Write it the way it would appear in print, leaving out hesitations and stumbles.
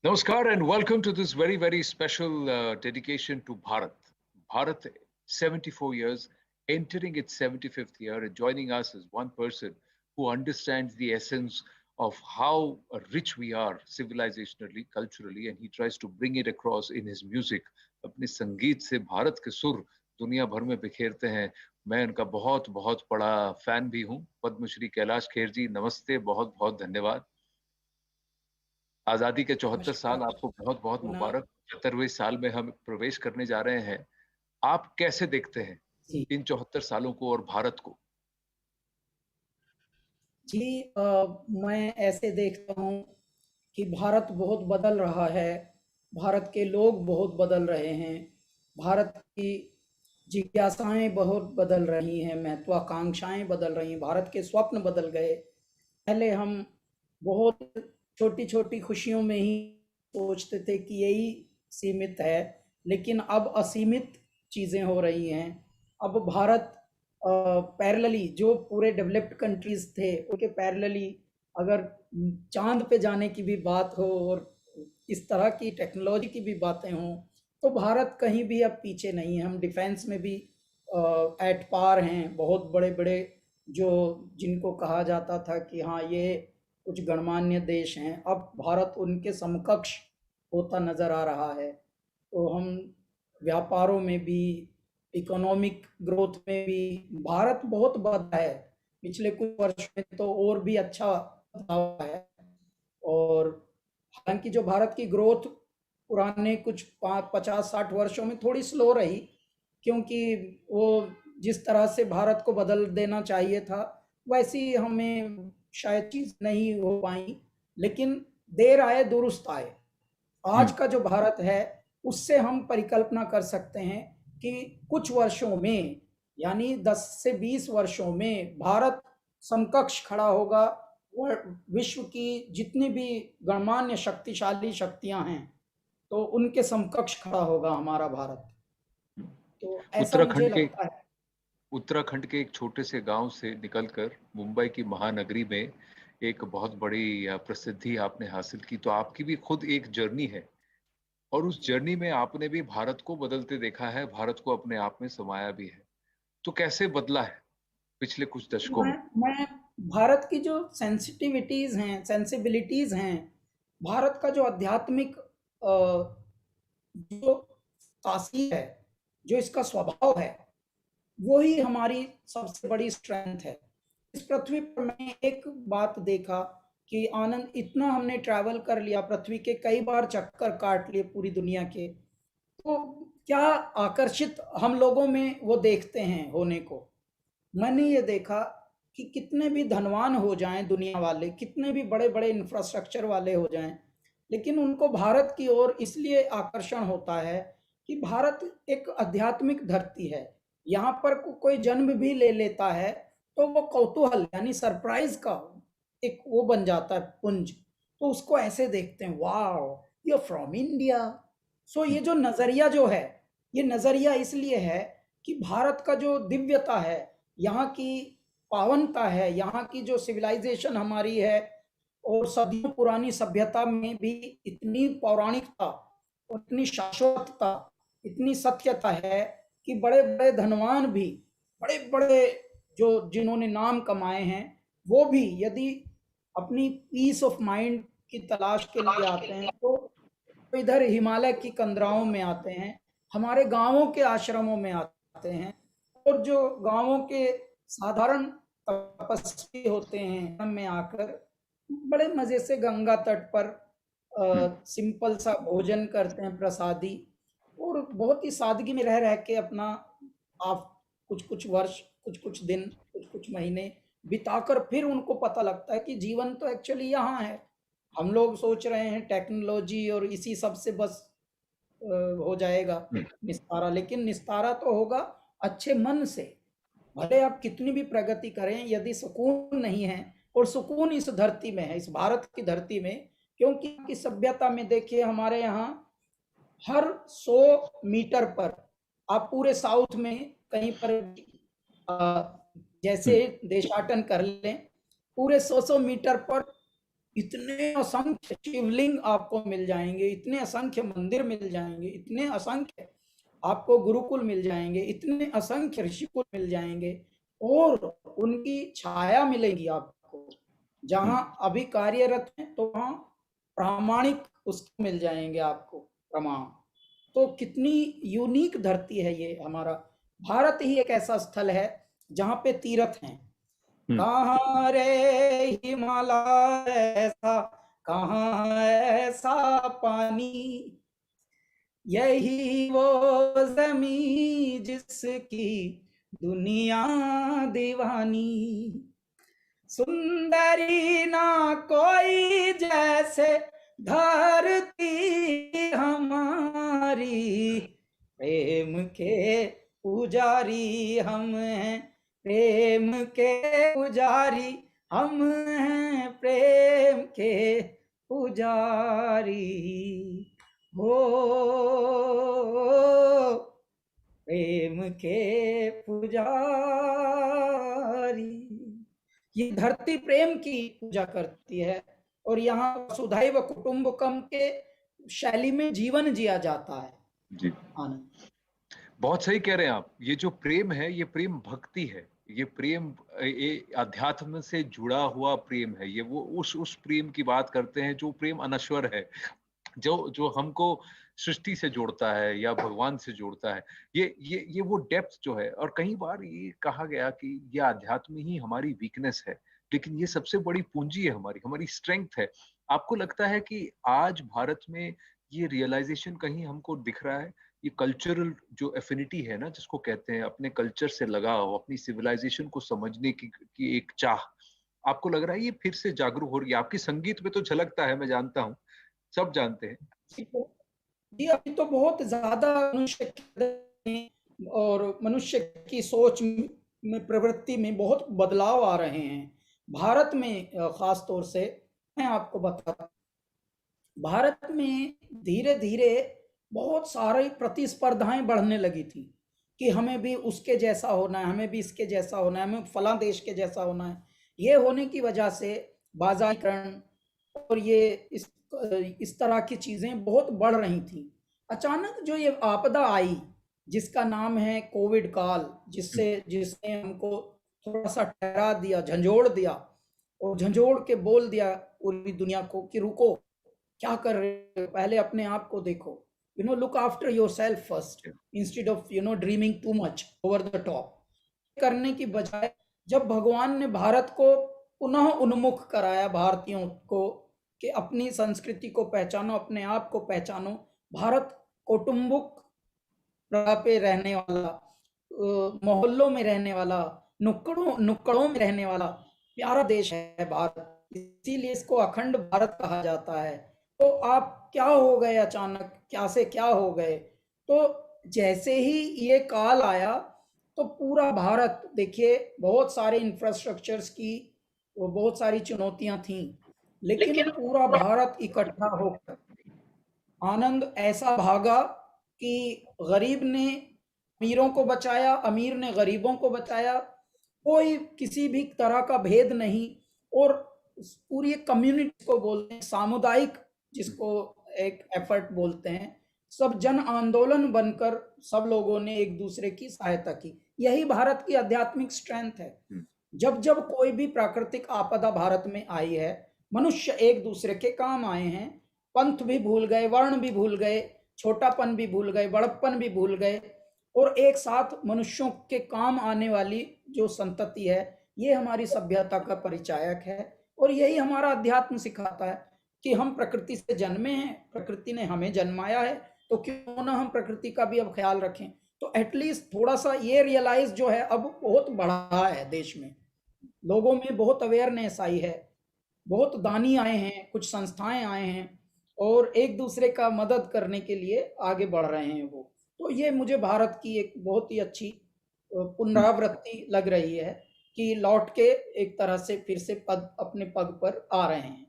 Namaskar and welcome to this very, very special dedication to Bharat. Bharat, 74 years, entering its 75th year, and joining us is one person who understands the essence of how rich we are civilizationally, culturally, and he tries to bring it across in his music. अपने संगीत से भारत के सुर दुनिया भर में बिखेरते हैं. मैं उनका बहुत बहुत बड़ा फैन भी हूँ. पद्मश्री कैलाश खेर जी, नमस्ते, बहुत बहुत धन्यवाद. आजादी के 74 साल नमस्कार। आपको बहुत बहुत पुनः मुबारक. 74वें साल में हम प्रवेश करने जा रहे हैं. आप कैसे देखते हैं जी, इन 74 सालों को और भारत को? जी मैं ऐसे देखता हूँ कि भारत बहुत बदल रहा है, भारत के लोग बहुत बदल रहे हैं, भारत की जिज्ञासाएँ बहुत बदल रही हैं, महत्वाकांक्षाएँ बदल रही हैं, भारत के स्वप्न बदल गए। पहले हम बहुत छोटी-छोटी खुशियों में ही सोचते थे कि यही सीमित है, लेकिन अब असीमित चीज़ें हो रही हैं। अब भारत पैरेलली जो पूरे डेवलप्ड कंट्रीज़ थे, उनके पैरेलली अगर चाँद पे जाने की भी बात हो और इस तरह की टेक्नोलॉजी की भी बातें हों, तो भारत कहीं भी अब पीछे नहीं है। हम डिफेंस में भी एट पार हैं। बहुत बड़े-बड़े जो जिनको कहा जाता था कि हाँ, ये कुछ गणमान्य देश हैं, अब भारत उनके समकक्ष होता नज़र आ रहा है। तो हम व्यापारों में भी, इकोनॉमिक ग्रोथ में भी भारत बहुत बड़ा है। पिछले कुछ वर्ष में तो और भी अच्छा बदलाव है। और हालांकि जो भारत की ग्रोथ पुराने कुछ 50-60 वर्षों में थोड़ी स्लो रही, क्योंकि वो जिस तरह से भारत को बदल देना चाहिए था वैसी हमें शायद चीज़ नहीं हो पाई, लेकिन देर आए दुरुस्त आए। आज हम्म. का जो भारत है उससे हम परिकल्पना कर सकते हैं कि कुछ वर्षों में, यानी 10 से 20 वर्षों में भारत समकक्ष खड़ा होगा विश्व की जितनी भी गणमान्य शक्तिशाली शक्तियां हैं, तो उनके समकक्ष खड़ा होगा हमारा भारत। तो ऐसा मुझे उत्तराखंड के लगता है। उत्तराखंड के एक छोटे से गांव से निकलकर मुंबई की महानगरी में एक बहुत बड़ी प्रसिद्धि आपने हासिल की. तो आपकी भी खुद एक जर्नी है और उस जर्नी में आपने भी भारत को बदलते देखा है, भारत को अपने आप में समाया भी है. तो कैसे बदला है पिछले कुछ दशकों में? मैं भारत की जो सेंसिटिविटीज हैं, सेंसिबिलिटीज हैं, भारत का जो आध्यात्मिक जो तासीर है, जो इसका स्वभाव है, वो ही हमारी सबसे बड़ी स्ट्रेंथ है। इस पृथ्वी पर मैंने एक बात देखा कि आनंद, इतना हमने ट्रैवल कर लिया, पृथ्वी के कई बार चक्कर काट लिए पूरी दुनिया के, तो क्या आकर्षित हम लोगों में वो देखते हैं होने को। मैंने ये देखा कि कितने भी धनवान हो जाएं दुनिया वाले, कितने भी बड़े बड़े इंफ्रास्ट्रक्चर वाले हो जाएं, लेकिन उनको भारत की ओर इसलिए आकर्षण होता है कि भारत एक आध्यात्मिक धरती है। यहाँ पर कोई जन्म भी ले लेता है तो वो कौतूहल यानी सरप्राइज का एक वो बन जाता है पुंज। तो उसको ऐसे देखते हैं, वाओ, यू फ्रॉम इंडिया। सो ये जो नजरिया जो है, ये नजरिया इसलिए है कि भारत का जो दिव्यता है, यहाँ की पावनता है, यहाँ की जो सिविलाइजेशन हमारी है, और सदियों पुरानी सभ्यता में भी इतनी पौराणिकता और इतनी शाश्वतता, इतनी सत्यता है कि बड़े बड़े धनवान भी, बड़े बड़े जो जिन्होंने नाम कमाए हैं, वो भी यदि अपनी पीस ऑफ माइंड की तलाश के लिए आते हैं तो इधर हिमालय की कंदराओं में आते हैं, हमारे गांवों के आश्रमों में आते हैं। और जो गांवों के साधारण तपस्वी होते हैं में आकर बड़े मजे से गंगा तट पर हम्म. सिंपल सा भोजन करते हैं, प्रसादी, और बहुत ही सादगी में रह रह के अपना आप कुछ कुछ वर्ष, कुछ कुछ दिन, कुछ कुछ महीने बिताकर फिर उनको पता लगता है कि जीवन तो एक्चुअली यहाँ है। हम लोग सोच रहे हैं टेक्नोलॉजी और इसी सब से बस हो जाएगा हम्म. निस्तारा, लेकिन निस्तारा तो होगा अच्छे मन से। भले आप कितनी भी प्रगति करें, यदि सुकून नहीं है, और सुकून इस धरती में है, इस भारत की धरती में, क्योंकि की सभ्यता में देखिए हमारे यहाँ हर 100 मीटर पर, आप पूरे साउथ में कहीं पर जैसे हम्म. देशाटन कर लें, पूरे 100 मीटर पर इतने असंख्य शिवलिंग आपको मिल जाएंगे, इतने असंख्य मंदिर मिल जाएंगे, इतने असंख्य आपको गुरुकुल मिल जाएंगे, इतने असंख्य ऋषिकुल मिल जाएंगे, और उनकी छाया मिलेगी आपको। हम्म, जहां अभी कार्यरत हैं तो वहां प्रामाणिक उसको मिल जाएंगे आपको प्रमाण। तो कितनी यूनिक धरती है ये हमारा भारत ही एक ऐसा स्थल है जहाँ पे तीर्थ हैं। हम्म, कहाँ रे हिमालय ऐसा, कहाँ ऐसा पानी, यही वो जमी जिसकी दुनिया दीवानी, सुंदरी ना कोई जैसे धरती हमारी, प्रेम के पुजारी हम हैं, प्रेम के पुजारी हम हैं, प्रेम के पुजारी हो, प्रेम के पुजारी। ये धरती प्रेम की पूजा करती है, और यहाँ वसुधैव कुटुंबकम के शैली में जीवन जिया जाता है। जी, आनंद। बहुत सही कह रहे हैं आप। ये जो प्रेम है, ये प्रेम भक्ति है। ये प्रेम ये अध्यात्म से जुड़ा हुआ प्रेम है। ये वो उस प्रेम की बात करते हैं जो प्रेम अनश्वर है, जो जो हमको सृष्टि से जोड़ता है या भगवान से जोड़ता है। ये वो डेप्थ जो है। और कई बार ये कहा गया कि ये अध्यात्म ही हमारी वीकनेस है, लेकिन ये सबसे बड़ी पूंजी है, हमारी हमारी स्ट्रेंथ है। आपको लगता है कि आज भारत में ये रियलाइजेशन कहीं हमको दिख रहा है? ये कल्चरल जो एफिनिटी है ना, जिसको कहते हैं अपने कल्चर से लगाव, अपनी सिविलाइजेशन को समझने की एक चाह, आपको लग रहा है ये फिर से जागरूक हो रही है? आपकी संगीत में तो झलकता है, मैं जानता हूँ, सब जानते हैं। जी, अभी तो बहुत ज्यादा मनुष्य में और मनुष्य की सोच में, प्रवृत्ति में बहुत बदलाव आ रहे हैं भारत में। खास तौर से मैं आपको बता, भारत में धीरे धीरे बहुत सारी प्रतिस्पर्धाएं बढ़ने लगी थी कि हमें भी उसके जैसा होना है, हमें भी इसके जैसा होना है, हमें फला देश के जैसा होना है। ये होने की वजह से बाजारीकरण और ये इस तरह की चीजें बहुत बढ़ रही थी। अचानक जो ये आपदा आई जिसका नाम है कोविड काल, जिसने हमको थोड़ा सा ठहरा दिया, झंझोड़ दिया, और झंझोड़ के बोल दिया पूरी दुनिया को कि रुको, क्या कर रहे हो, पहले अपने आप को देखो, look after your self first, instead of dreaming too much over the top करने की बजाय, जब भगवान ने भारत को पुनः उन्मुख कराया भारतीयों को कि अपनी संस्कृति को पहचानो, अपने आप को पहचानो। भारत कौटुंबिक पे रहने वाला, मोहल्लों में रहने वाला, नुक्कड़ों नुक्कड़ों में रहने वाला प्यारा देश है भारत, इसीलिए इसको अखंड भारत कहा जाता है। तो आप क्या हो गए अचानक, क्या से क्या हो गए? तो जैसे ही ये काल आया तो पूरा भारत देखिए, बहुत सारे इंफ्रास्ट्रक्चर्स की वो बहुत सारी चुनौतियां थीं, लेकिन पूरा भारत इकट्ठा होकर आनंद ऐसा भागा कि गरीब ने अमीरों को बचाया, अमीर ने गरीबों को बचाया, कोई किसी भी तरह का भेद नहीं। और पूरी एक कम्युनिटी को बोलते हैं सामुदायिक, जिसको एक एफर्ट बोलते हैं, सब जन आंदोलन बनकर सब लोगों ने एक दूसरे की सहायता की। यही भारत की आध्यात्मिक स्ट्रेंथ है। जब जब कोई भी प्राकृतिक आपदा भारत में आई है, मनुष्य एक दूसरे के काम आए हैं, पंथ भी भूल गए, वर्ण भी भूल गए, छोटापन भी भूल गए, बड़प्पन भी भूल गए, और एक साथ मनुष्यों के काम आने वाली जो संतति है, ये हमारी सभ्यता का परिचायक है। और यही हमारा अध्यात्म सिखाता है कि हम प्रकृति से जन्मे हैं, प्रकृति ने हमें जन्माया है, तो क्यों ना हम प्रकृति का भी अब ख्याल रखें। तो एटलीस्ट थोड़ा सा ये रियलाइज जो है अब बहुत बढ़ा है देश में, लोगों में बहुत अवेयरनेस आई है, बहुत दानी आए हैं, कुछ संस्थाएं आए हैं, और एक दूसरे का मदद करने के लिए आगे बढ़ रहे हैं वो। तो ये मुझे भारत की एक बहुत ही अच्छी पुनरावृत्ति लग रही है कि लौट के एक तरह से फिर से पग अपने पग पर आ रहे हैं।